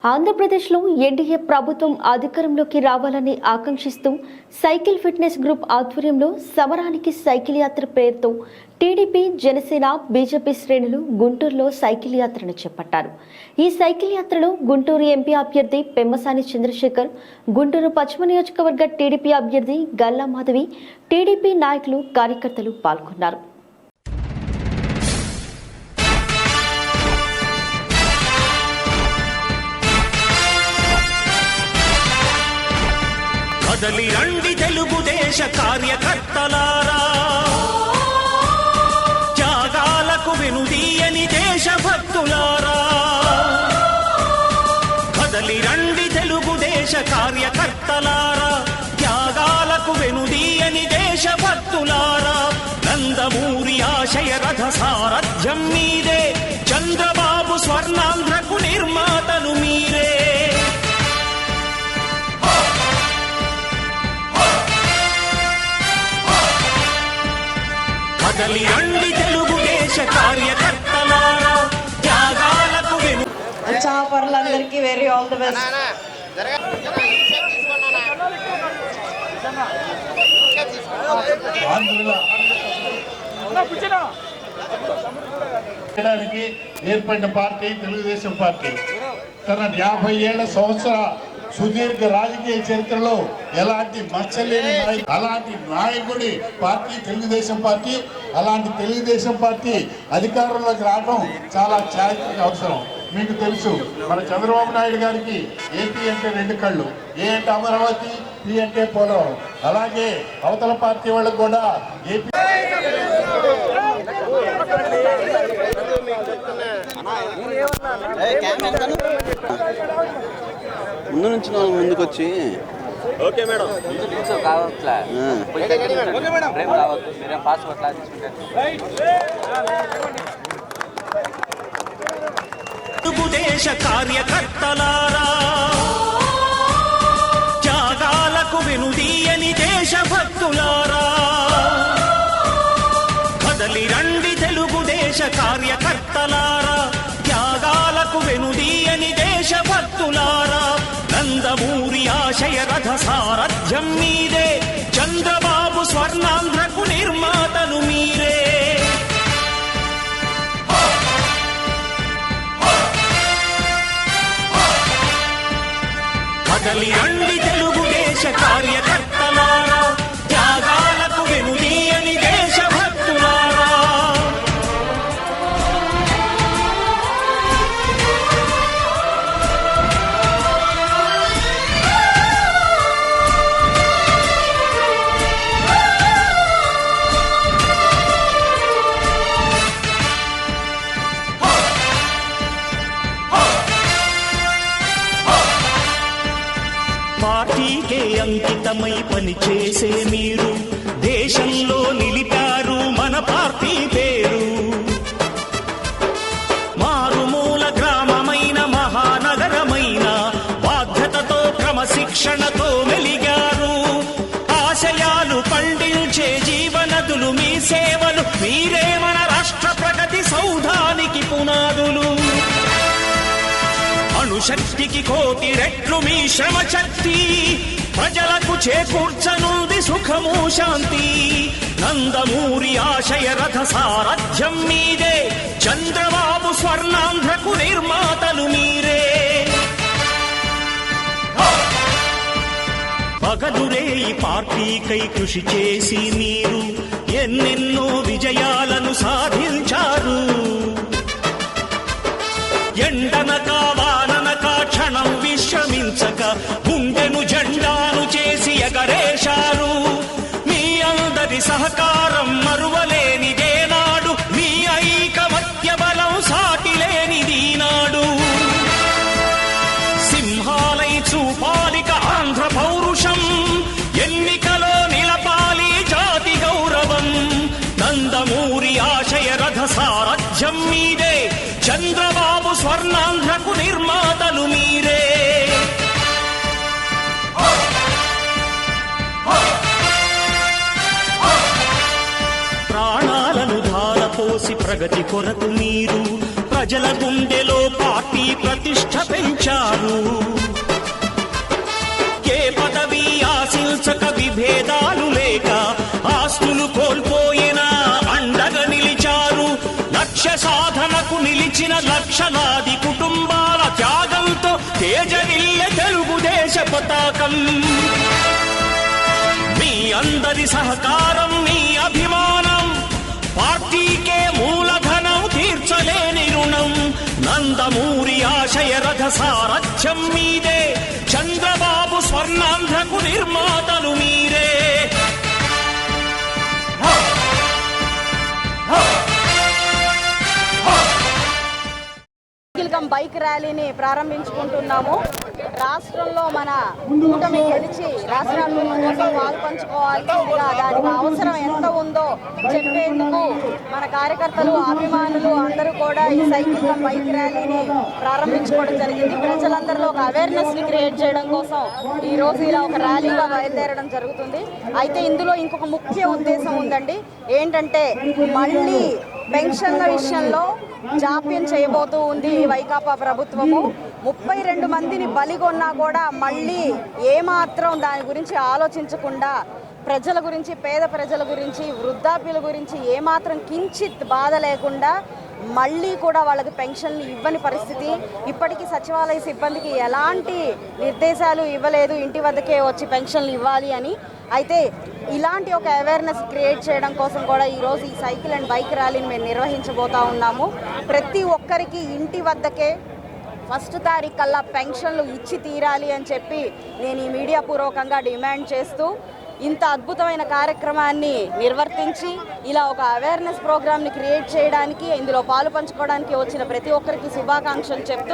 ఆంధ్రప్రదేశ్లో ఎన్డీఏ ప్రభుత్వం అధికారంలోకి రావాలని ఆకాంక్షిస్తూ సైకిల్ ఫిట్నెస్ గ్రూప్ ఆధ్వర్యంలో సమరానికి సైకిల్ యాత్ర పేరుతో టీడీపీ, జనసేన, బీజేపీ శ్రేణులు గుంటూరులో సైకిల్ యాత్రను చేపట్టారు. ఈ సైకిల్ యాత్రలో గుంటూరు ఎంపీ అభ్యర్థి పెమ్మసాని చంద్రశేఖర్, గుంటూరు పశ్చిమ నియోజకవర్గ టీడీపీ అభ్యర్థి గల్లా మాధవి, టీడీపీ నాయకులు, కార్యకర్తలు పాల్గొన్నారు. కదలి రండి తెలుగుదేశ కార్యకర్తలారా, త్యాగాలకు వెనుదీయని దేశభక్తులారా. కదలి రండి తెలుగుదేశ కార్యకర్తలారా, త్యాగాలకు వెనుదీయని దేశభక్తులారా. నందమూరి ఆశయ రథ సారథ్యం మీదే, చంద్రబాబు స్వర్ణాంధ్రకు నిర్మాతలు మీరే. కదలి రండి తెలుగుదేశ కార్యకర్తలారా, త్యాగాలకు ఉత్సాహపరులందరికీ వెరీ ఆల్ ది బెస్ట్. ఏర్పడిన పార్టీ తెలుగుదేశం పార్టీ తన 50 ఏళ్ల సుదీర్ఘ రాజకీయ చరిత్రలో ఎలాంటి మచ్చలేని అలాంటి నాయకుడి పార్టీ తెలుగుదేశం పార్టీ. అలాంటి తెలుగుదేశం పార్టీ అధికారంలోకి రావడం చాలా చారిత్రక అవసరం. మీకు తెలుసు, మన చంద్రబాబు నాయుడు గారికి ఏపీ అంటే 2 కళ్ళు, ఏ అంటే అమరావతి, పి అంటే పోలవరం. అలాగే అవతల పార్టీ వాళ్ళకు కూడా ఏపీ ముందు నుంచి ముందుకు వచ్చి ఓకే మేడం కావట్లే రావద్దు, మీరేం పాస్పోర్ట్ లా తెలుగుదేశ కార్యకర్తలారా, త్యాగాలకు వెనుదీయని దేశభక్తులారా. కదలి రండి తెలుగుదేశ కార్యకర్తలారా, త్యాగాలకు వెనుదీయని దేశభక్తులారా. నందమూరి ఆశయ రథ సారథ్యం మీదే, చంద్రబాబు స్వర్ణాంధ్రకు నిర్మాతలు మీరే. కదలి రండి తెలుగుదేశ కార్యకర్తలారా, త్యాగాలకు వెనుదీయని దేశభక్తులారా. పార్టీకే అంకితమై పనిచేసే మీరు దేశంలో నిలిపారు మన పార్టీ పేరు. మారుమూల గ్రామమైన మహానగరమైన బాధ్యతతో క్రమశిక్షణతో మెలిగారు. ఆశయాలు పండించే జీవనదులు మీ సేవలు, మీరే మన రాష్ట్ర ప్రగతి సౌధానికి పునాదులు. అణుశక్తికి 1,000 రెట్లు మీ శ్రమ శక్తి, ప్రజలకు చేకూర్చనుంది సుఖము శాంతి. నందమూరి ఆశయ రథ సారథ్యం మీదే, చంద్రబాబు స్వర్ణాంధ్రకు నిర్మాతలు మీరే. పగలురే ఈ పార్టీకై కృషి చేసి మీరు ఎన్నెన్నో విజయాలను సాధించారు. ఎండనక వాననక క్షణం విశ్రమించక గుండెను జెండాను చేసి ఎగరేశారు. మీ అందరి సహకారం మరువలేనిదేనాడు, మీ ఐకమత్య బలం సాటిలేనిదీనాడు. సింహాలై చూపాలిక ఆంధ్ర పౌరుషం, ఎన్నికలో నిలపాలి జాతి గౌరవం. నందమూరి ఆశయ రథ సారథ్యం మీదే, చంద్రబాబు స్వర్ణాంధ్రకు నిర్మాతలు మీరే. ప్రాణాలను ధారపోసి ప్రగతి కొరకు మీరు ప్రజల గుండెలో పార్టీ ప్రతిష్ఠ పెంచారు. ఏ పదవి ఆశించక విభేదాలు లేక ఆస్తులు కోల్పోయినా అండగా నిలిచారు. లక్ష్య సాధనకు నిలిచిన లక్షలాది కుటుంబాల త్యాగంతో తేజరిల్లె తెలుగుదేశ పతాకం. మీ అందరి సహకారం, మీ అభిమానం పార్టీకే మూలధనం, తీర్చలేని రుణం. నందమూరి ఆశయ రథ సారథ్యం మీదే, చంద్రబాబు స్వర్ణాంధ్రకు నిర్మాతలు మీరే. బైక్ ర్యాలీని ప్రారంభించుకుంటున్నాము. రాష్ట్రంలో మన కూటమి గెలిచి రాష్ట్రాభివృద్ధి కోసం పాలు పంచుకోవాల్సిందిగా దానికి అవసరం ఎంత ఉందో చెప్పేందుకు మన కార్యకర్తలు, అభిమానులు అందరూ కూడా ఈ సైకిల్ కమ్ బైక్ ర్యాలీని ప్రారంభించుకోవడం జరిగింది. ప్రజలందరిలో ఒక అవేర్నెస్ ని క్రియేట్ చేయడం కోసం ఈ రోజు ఇలా ఒక ర్యాలీగా బయలుదేరడం జరుగుతుంది. అయితే ఇందులో ఇంకొక ముఖ్య ఉద్దేశం ఉందండి. ఏంటంటే మళ్ళీ పెన్షన్ల విషయంలో జాప్యం చేయబోతూ ఉంది వైకాపా ప్రభుత్వము. 32 మందిని బలిగొన్నా కూడా మళ్ళీ ఏమాత్రం దాని గురించి ఆలోచించకుండా ప్రజల గురించి, పేద ప్రజల గురించి, వృద్ధాప్యుల గురించి ఏమాత్రం కించిత్ బాధ లేకుండా మళ్ళీ కూడా వాళ్ళకి పెన్షన్లు ఇవ్వని పరిస్థితి. ఇప్పటికీ సచివాలయ సిబ్బందికి ఎలాంటి నిర్దేశాలు ఇవ్వలేదు ఇంటి వద్దకే వచ్చి పెన్షన్లు ఇవ్వాలి అని. అయితే ఇలాంటి ఒక అవేర్నెస్ క్రియేట్ చేయడం కోసం కూడా ఈరోజు ఈ సైకిల్ అండ్ బైక్ ర్యాలీని మేము నిర్వహించబోతా ఉన్నాము. ప్రతి ఒక్కరికి ఇంటి వద్దకే 1వ తారీఖు కల్లా పెన్షన్లు ఇచ్చి తీరాలి అని చెప్పి నేను ఈ మీడియా పూర్వకంగా డిమాండ్ చేస్తూ ఇంత అద్భుతమైన కార్యక్రమాన్ని నిర్వర్తించి ఇలా ఒక అవేర్నెస్ ప్రోగ్రామ్ని క్రియేట్ చేయడానికి, ఇందులో పాలు పంచుకోవడానికి వచ్చిన ప్రతి ఒక్కరికి శుభాకాంక్షలు చెప్తూ